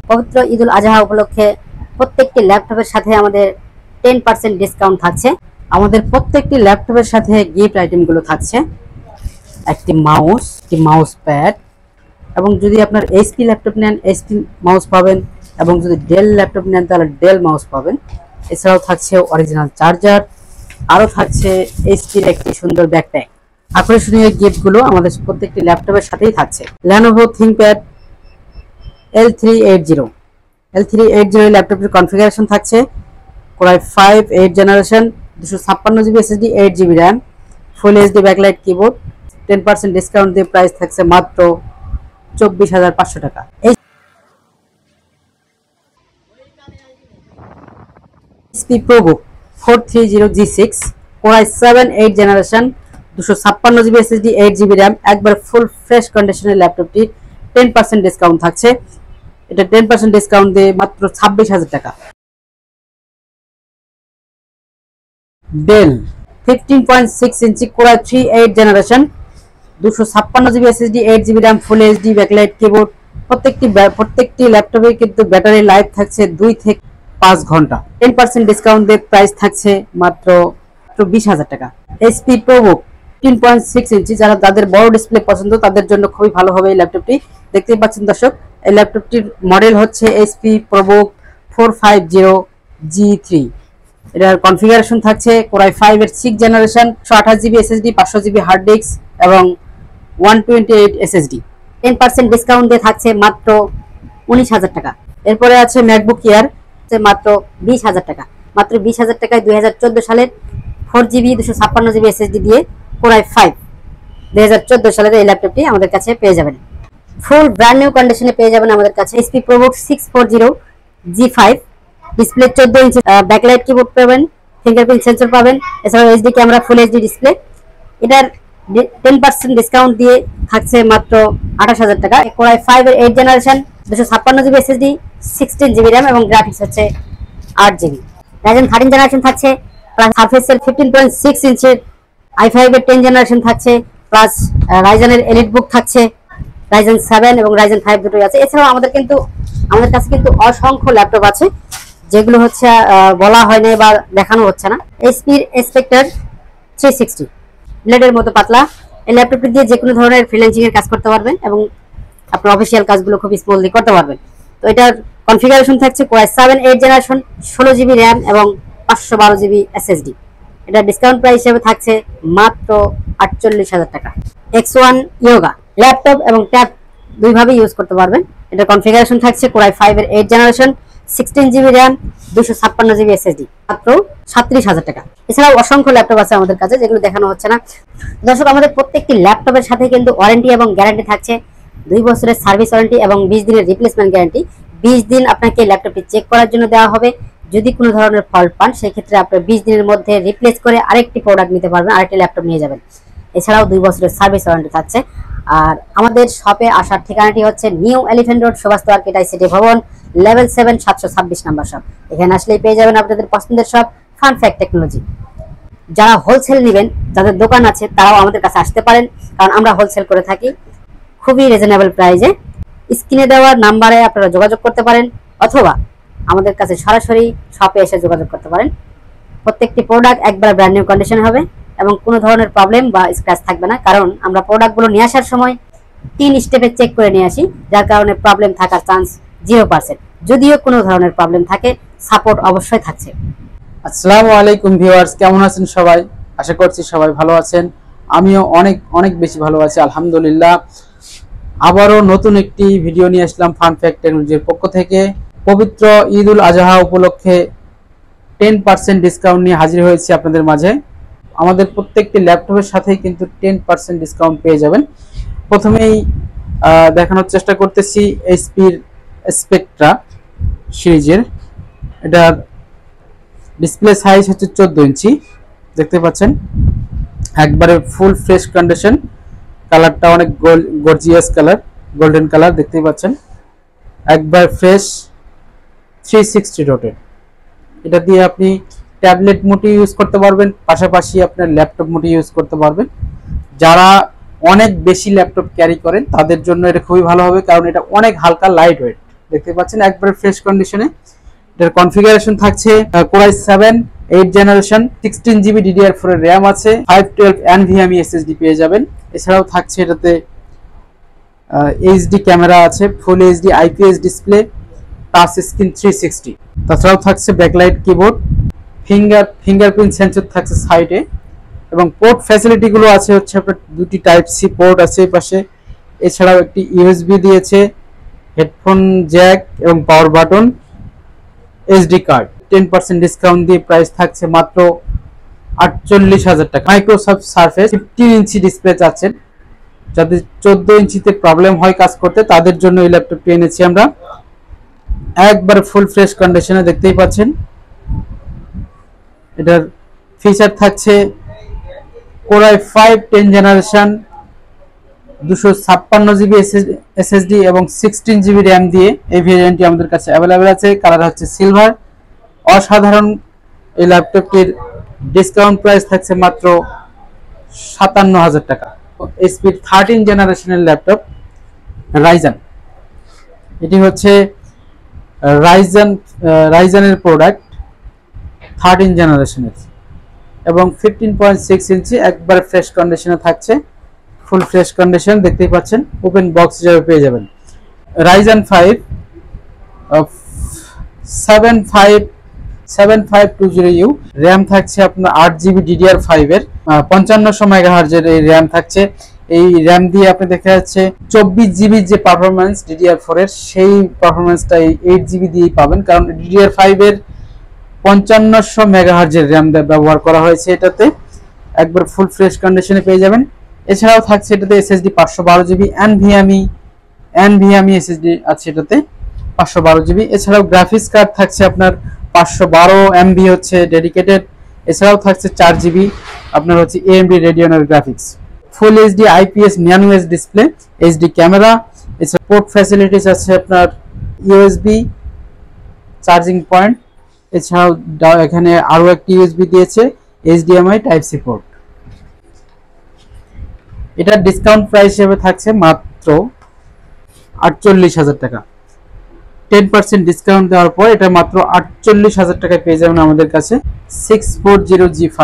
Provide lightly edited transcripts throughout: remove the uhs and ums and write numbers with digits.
পবিত্র ঈদুল আজহা উপলক্ষে প্রত্যেকটি ল্যাপটপের সাথে আমাদের 10% ডিসকাউন্ট থাকছে। আমাদের প্রত্যেকটি ল্যাপটপের সাথে গিফট আইটেমগুলো থাকছে একটি মাউস প্যাড, এবং যদি আপনার এইচপি ল্যাপটপ নেন এইচপি মাউস পাবেন, এবং যদি ডেল ল্যাপটপ নেন তাহলে ডেল মাউস পাবেন। এছাড়াও থাকছে অরিজিনাল চার্জার, আরও থাকছে এইচপির একটি সুন্দর ব্যাকপ্যাক। আকর্ষণীয় গিফটগুলো আমাদের প্রত্যেকটি ল্যাপটপের সাথেই থাকছে। Lenovo ThinkPad L380 ল্যাপটপের কনফিগারেশন থাকছে Core i5 8th generation, 256GB SSD, 8GB RAM, full HD backlight keyboard. 10% discount দিয়ে প্রাইস থাকছে মাত্র 24,500 টাকা। HP ProBook 430G6 Core i7 8th generation, 256GB SSD, 8GB RAM, একবার ফুল ফ্রেশ কন্ডিশনের ল্যাপটপটি 10% discount থাকছে। এটা 10% ডিসকাউন্ট দিয়ে মাত্র 26,000 টাকা। Dell 15.6 ইঞ্চি Core i3 8th generation, 256GB SSD, 8GB RAM, full HD backlight keyboard. প্রত্যেকটি ল্যাপটপে কিন্তু ব্যাটারি লাইফ থাকছে 2 থেকে 5 ঘন্টা। 10% ডিসকাউন্ট দিয়ে প্রাইস থাকছে মাত্র 20,000 টাকা। HP ProBook 15.6 ইঞ্চি, যাদের বড় ডিসপ্লে পছন্দ তাদের জন্য খুবই ভালো হবে এই ল্যাপটপটি। দেখতেই পাচ্ছেন দর্শক, এই ল্যাপটপটির মডেল হচ্ছে HP ProBook 450G3। এটার কনফিগারেশন থাকছে Core i5 এর 6th generation, 128GB SSD, 500GB hard disk এবং 128 SSD। 10% ডিসকাউন্ট দিয়ে থাকছে মাত্র 19,000 টাকা। এরপরে আছে ম্যাকবুক এয়ার, মাত্র 20,000 টাকা। মাত্র 20,000 টাকায় 2014 সালের 4GB 256GB SSD দিয়ে Core i5 2014 সালের এই ল্যাপটপটি আমাদের কাছে পেয়ে যাবেন। ফুল ব্র্যান্ড নিউ কন্ডিশনে পেয়ে যাবেন আমাদের কাছে। HP ProBook 640G5, ডিসপ্লে 14 ইঞ্চি, ব্যাকলাইট কিবোর্ড পাবেন, ফিঙ্গারপ্রিন্ট সেন্সর পাবেন, এছাড়াও HD camera, full HD display. এটার 10% ডিসকাউন্ট দিয়ে থাকছে মাত্র 28,000 টাকা। Core i5 এর 8th generation, 256GB SSD, 16GB RAM এবং গ্রাফিক্স হচ্ছে 8GB। Ryzen 13 জেনারেশন থাকছে, প্লাস Surface এর 15.6 ইঞ্চি i5 এর 10 জেনারেশন থাকছে, প্লাস Ryzen এর EliteBook থাকছে, Ryzen 7 এবং Ryzen 5 দুটোই আছে। এছাড়াও আমাদের কাছে কিন্তু অসংখ্য ল্যাপটপ আছে যেগুলো হচ্ছে বলা হয় না বা দেখানো হচ্ছে না। HP Spectre 360 ব্লেডের মতো পাতলা, এই ল্যাপটপটি দিয়ে যে কোনো ধরনের ফ্রিল্যান্সিং এর কাজ করতে পারবেন এবং আপনার অফিসিয়াল কাজগুলো খুব স্মুথলি করতে পারবেন। তো এটার কনফিগারেশন থাকছে Core i7 8th generation, 16GB RAM এবং 512GB SSD। এটা ডিসকাউন্ট প্রাইস হিসেবে থাকছে মাত্র 48,000 টাকা। X1 Yoga ল্যাপটপ এবং ট্যাব দুইভাবে ইউজ করতে পারবেন। এটার কনফিগারেশন থাকছে Core i5 এর 8th generation, 16GB RAM, 256GB SSD, মাত্র 37,000 টাকা। এছাড়াও অসংখ্য ল্যাপটপ আছে আমাদের কাছে যেগুলো দেখানো হচ্ছে না। দর্শক, আমাদের প্রত্যেকটি ল্যাপটপের সাথে কিন্তু ওয়ারেন্টি এবং গ্যারান্টি থাকছে। 2 বছরের সার্ভিস ওয়ারেন্টি এবং 20 দিনের রিপ্লেসমেন্ট গ্যারান্টি। 20 দিন আপনাকে ল্যাপটপটি চেক করার জন্য দেওয়া হবে। যদি কোনো ধরনের ফল্ট পান সেক্ষেত্রে আপনার 20 দিনের মধ্যে রিপ্লেস করে আরেকটি প্রোডাক্ট নিতে পারবেন, আরেকটি ল্যাপটপ নিয়ে যাবেন। এছাড়াও 2 বছরের সার্ভিস ওয়ারেন্টি থাকছে। আর আমাদের শপে আসার ঠিকানাটি হচ্ছে new elephant road, Subhash market, ICT Bhaban, level 7, 726 number shop. এখানে আসলেই পেয়ে যাবেন আপনাদের পছন্দের শপ ফানফ্যাক্ট টেকনোলজি। যারা হোলসেল নেবেন, যাদের দোকান আছে তারাও আমাদের কাছে আসতে পারেন, কারণ আমরা হোলসেল করে থাকি খুবই রিজনেবল প্রাইসে। স্ক্রিনে দেওয়া নাম্বারে আপনারা যোগাযোগ করতে পারেন অথবা আমাদের কাছে সরাসরি শপে এসে যোগাযোগ করতে পারেন। প্রত্যেকটি প্রোডাক্ট একবার ব্র্যান্ড নিউ কন্ডিশন হবে এবং কোনো ধরনের প্রবলেম বা স্ক্র্যাচ থাকবে না, কারণ আমরা প্রোডাক্টগুলো নিয়ে আসার সময় 3 স্টেপে চেক করে নিয়ে আসি, যার কারণে প্রবলেম থাকার চান্স 0%। যদিও কোনো ধরনের প্রবলেম থাকে, সাপোর্ট অবশ্যই থাকছে। আসসালামু আলাইকুম ভিউয়ার্স, কেমন আছেন সবাই? আশা করছি সবাই ভালো আছেন। আমিও অনেক বেশি ভালো আছি আলহামদুলিল্লাহ। আবারও নতুন একটি ভিডিও নিয়ে আসলাম ফানফ্যাক্ট টেকনোলজির পক্ষ থেকে। পবিত্র ঈদুল আজহা উপলক্ষে 10% ডিসকাউন্ট নিয়ে হাজির হয়েছি আপনাদের মাঝে। আমাদের প্রত্যেকটি ল্যাপটপের সাথেই কিন্তু 10% ডিসকাউন্ট পেয়ে যাবেন। প্রথমেই দেখানোর চেষ্টা করতেছি এইচপির স্পেকট্রা সিরিজের। এটার ডিসপ্লে সাইজ হচ্ছে 14 ইঞ্চি, দেখতে পাচ্ছেন একবারে ফুল ফ্রেশ কন্ডিশন। কালারটা অনেক গর্জিয়াস কালার, গোল্ডেন কালার, দেখতেই পাচ্ছেন একবার ফ্রেশ। 360 রোটেট, এটা দিয়ে আপনি ট্যাবলেট মোডে ইউজ করতে পারবেন, পাশাপাশি আপনার ল্যাপটপ মোডে ইউজ করতে পারবেন। যারা অনেক বেশি ল্যাপটপ ক্যারি করেন তাদের জন্য এটা খুবই ভালো হবে, কারণ এটা অনেক হালকা, লাইট ওয়েট। দেখতে পাচ্ছেন একবারে ফ্রেশ কন্ডিশনে। এটার কনফিগারেশন থাকছে Core i7 8 generation, 16GB DDR4 এর RAM আছে, 512 NVMe SSD পেয়ে যাবেন। এছাড়াও থাকছে এটাতে এইচডি ক্যামেরা আছে, ফুল HD IPS display, touch screen 360। তাছাড়াও থাকছে ব্যাকলাইট কিবোর্ড, ফিঙ্গারপ্রিন্ট সেন্সর থাকছে সাইডে, এবং পোর্ট ফ্যাসিলিটি গুলো আছে হচ্ছে আপনার দুটি টাইপ সি পোর্ট আছে এই পাশে। এছাড়াও একটি ইউএসবি দিয়েছে, হেডফোন জ্যাক এবং power button, SD card. 10% discount দিয়ে প্রাইস থাকছে মাত্র 48,000 টাকা। মাইক্রোসফট সারফেস 15 ইঞ্চি ডিসপ্লে চাচ্ছেন, যাদের 14 ইঞ্চিতে প্রবলেম হয় কাজ করতে, তাদের জন্য এই ল্যাপটপটি এনেছি আমরা। একবার ফুল ফ্রেশ কন্ডিশনে দেখতেই পাচ্ছেন। এটার ফিচার থাকছে Core i5 10 generation, 256GB SSD এবং 16GB RAM দিয়ে এই ভেরিয়েন্টটি আমাদের কাছে অ্যাভেলেবেল আছে। কালার হচ্ছে সিলভার। অসাধারণ এই ল্যাপটপটির ডিসকাউন্ট প্রাইস থাকছে মাত্র 57,000 টাকা। HP 13 জেনারেশনের ল্যাপটপ রাইজেন, এটি হচ্ছে রাইজেনের প্রোডাক্ট 13 জেনারেশনের এবং 15.6 ইঞ্চি, একবার ফ্রেশ কন্ডিশনে থাকছে, ফুল ফ্রেশ কন্ডিশন দেখতেই পাচ্ছেন, ওপেন বক্স হিসেবে পেয়ে যাবেন। রাইজেন 5 7520U, র্যাম থাকছে আপনার 8GB DDR5 এর, 5500 MHz এর এই র্যাম থাকছে। এই র্যাম দিয়ে আপনি দেখা যাচ্ছে 24GB যে পারফরম্যান্স DDR4 এর, সেই পারফরম্যান্সটা এই 8GB দিয়েই পাবেন, কারণ DDR5 এর 5500 MHz এর র্যাম ব্যবহার করা হয়েছে এটাতে। একবার ফুল ফ্রেশ কন্ডিশনে পেয়ে যাবেন। এছাড়াও থাকছে এটাতে SSD 512GB, NVMe SSD আছে এটাতে 512GB। এছাড়াও গ্রাফিক্স কার্ড থাকছে আপনার 512 MB হচ্ছে ডেডিকেটেড। এছাড়াও থাকছে 4GB আপনার হচ্ছে AMD Radeon graphics, full HD IPS nano edge display, HD camera. এছাড়া পোর্ট ফ্যাসিলিটিস আছে আপনার ইউএসবি চার্জিং পয়েন্ট। এছাড়াও এখানে আরো একটি ইউএসবি দিয়েছে, HDMI টাইপ সি পোর্ট। এটার ডিসকাউন্ট প্রাইস হিসেবে থাকছে মাত্র 48,000 টাকা। 10% ডিসকাউন্ট দেওয়ার পর এটা মাত্র 48,000 টাকায় পেয়ে যাবেন আমাদের কাছে। 640G5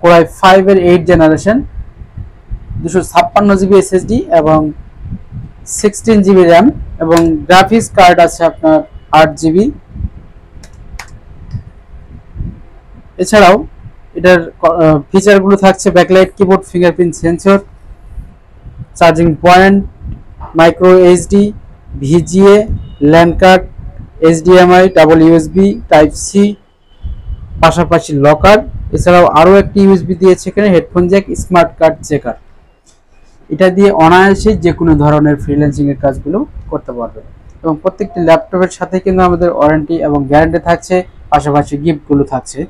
Core i5 এর 8 জেনারেশন, 256GB SSD এবং 16GB RAM এবং গ্রাফিক্স কার্ড আছে আপনার 8GB। এছাড়াও এটার ফিচারগুলো থাকছে backlight keyboard, fingerprint sensor, charging point, micro HD, VGA, land card, HDMI, double USB type C, পাশাপাশি লকার। এছাড়াও আরো একটি ইউএসবি দিয়েছে এখানে, headphone jack, smart card checker. এটা দিয়ে অনায়াসে যে কোনো ধরনের ফ্রিল্যান্সিং এর কাজগুলো করতে পারবেন। এবং প্রত্যেকটি ল্যাপটপের সাথে কিন্তু আমাদের ওয়ারেন্টি এবং গ্যারান্টি থাকছে, পাশাপাশি গিফটগুলো থাকছে।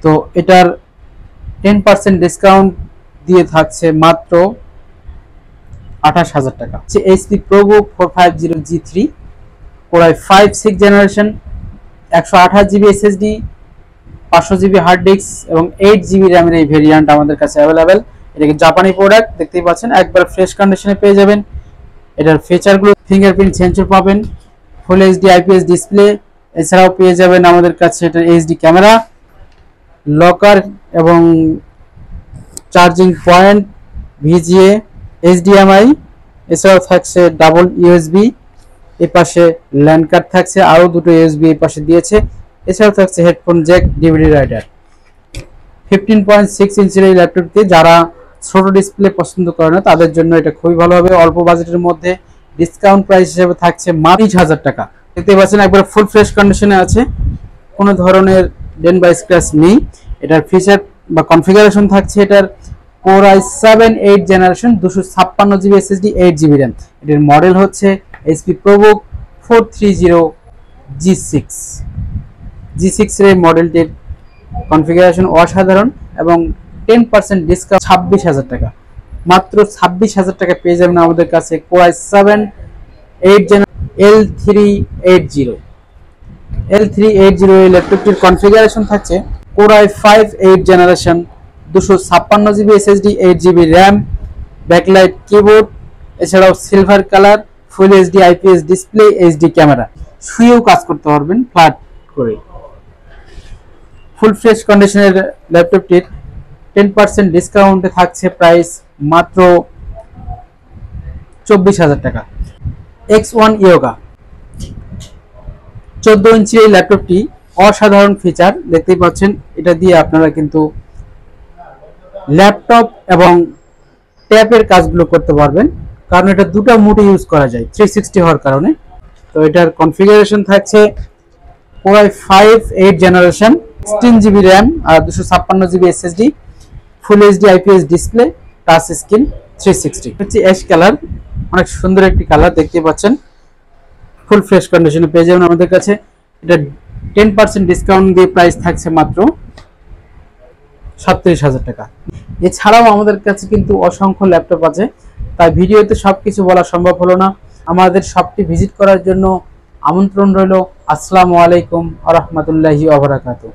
তো এটার 10% ডিসকাউন্ট দিয়ে থাকছে মাত্র 28,000 টাকা। HP ProBook 450G3 Core i5 6 generation, 128GB SSD, 500GB hard disk এবং 8GB RAM এর এই ভেরিয়েন্ট আমাদের কাছে অ্যাভেলেবেল। এটা কি জাপানি প্রোডাক্ট দেখতেই পাচ্ছেন, একবার ফ্রেশ কন্ডিশনে পেয়ে যাবেন। এটার ফিচারগুলো ফিঙ্গারপ্রিন্ট সেন্সর পাবেন, ফুল এইচডি IPS ডিসপ্লে। এছাড়াও পেয়ে যাবেন আমাদের কাছে এটার এইচডি ক্যামেরা, লকার এবং চার্জিং পয়েন্ট, VGA, HDMI। এছাড়াও থাকছে ডাবল USB, এই পাশে ল্যান্ড কার্ড থাকছে, আরো দুটো USB এই পাশে দিয়েছে। এছাড়াও থাকছে হেডফোন জ্যাক, DVD রাইডার। 15.6 ইঞ্চির এই ল্যাপটপটি যারা ছোট ডিসপ্লে পছন্দ করে না তাদের জন্য এটা খুবই ভালো হবে। অল্প বাজেটের মধ্যে ডিসকাউন্ট প্রাইস হিসেবে থাকছে মাত্র 30,000 টাকা। দেখতে পাচ্ছেন একবার ফুল ফ্রেশ কন্ডিশনে আছে, কোনো ধরনের ডেন বা স্ক্র্যাচ নেই। এটার ফিচার বা কনফিগারেশন থাকছে এটার Core i7 8 generation, 256GB SSD, 8GB RAM। এটার মডেল হচ্ছে HP ProBook 430G6। G6 এর মডেলটির কনফিগারেশন অসাধারণ এবং 10% ডিসকাউন্ট 26,000 টাকা। মাত্র 26,000 টাকা পেয়ে যাবেন আমাদের কাছে Core i7 8 generation L380। L380 এই ল্যাপটপটির কনফিগারেশন থাকছে Core i5 8 generation, 256GB SSD, 8GB RAM, backlight keyboard. এছাড়াও silver colour, full HD IPS display, HD camera, শুয়েও কাজ করতে পারবেন ফ্ল্যাট করে। ফুল ফ্রেশ কন্ডিশনের ল্যাপটপটির 10% ডিসকাউন্টে থাকছে প্রাইস মাত্র 24,000 টাকা। X1 Yoga 14 ইঞ্চি এই ল্যাপটপটি অসাধারণ ফিচার দেখতেই পাচ্ছেন। এটা দিয়ে আপনারা কিন্তু ল্যাপটপ এবং ট্যাবের কাজগুলো করতে পারবেন, কারণ এটা দুটো মোডে ইউজ করা যায় 360 হওয়ার কারণে। তো এটার কনফিগারেশন থাকছে Core i5 8 generation, 16 GB RAM আর 256 GB SSD, full HD IPS display, touch screen, 360 হচ্ছে অ্যাশ কালার, অনেক সুন্দর একটি কালার দেখতে পাচ্ছেন। ফুল ফ্রেশ কন্ডিশনে পেয়ে যাবেন আমাদের কাছে। এটা 10% ডিসকাউন্ট দিয়ে প্রাইস থাকছে মাত্র 37,000 টাকা। এছাড়াও আমাদের কাছে কিন্তু অসংখ্য ল্যাপটপ আছে, তাই ভিডিওতে সবকিছু বলা সম্ভব হলো না। আমাদের শপটি ভিজিট করার জন্য আমন্ত্রণ রইল। আসসালামু আলাইকুম ওয়া রাহমাতুল্লাহি ওয়া বারাকাতুহু।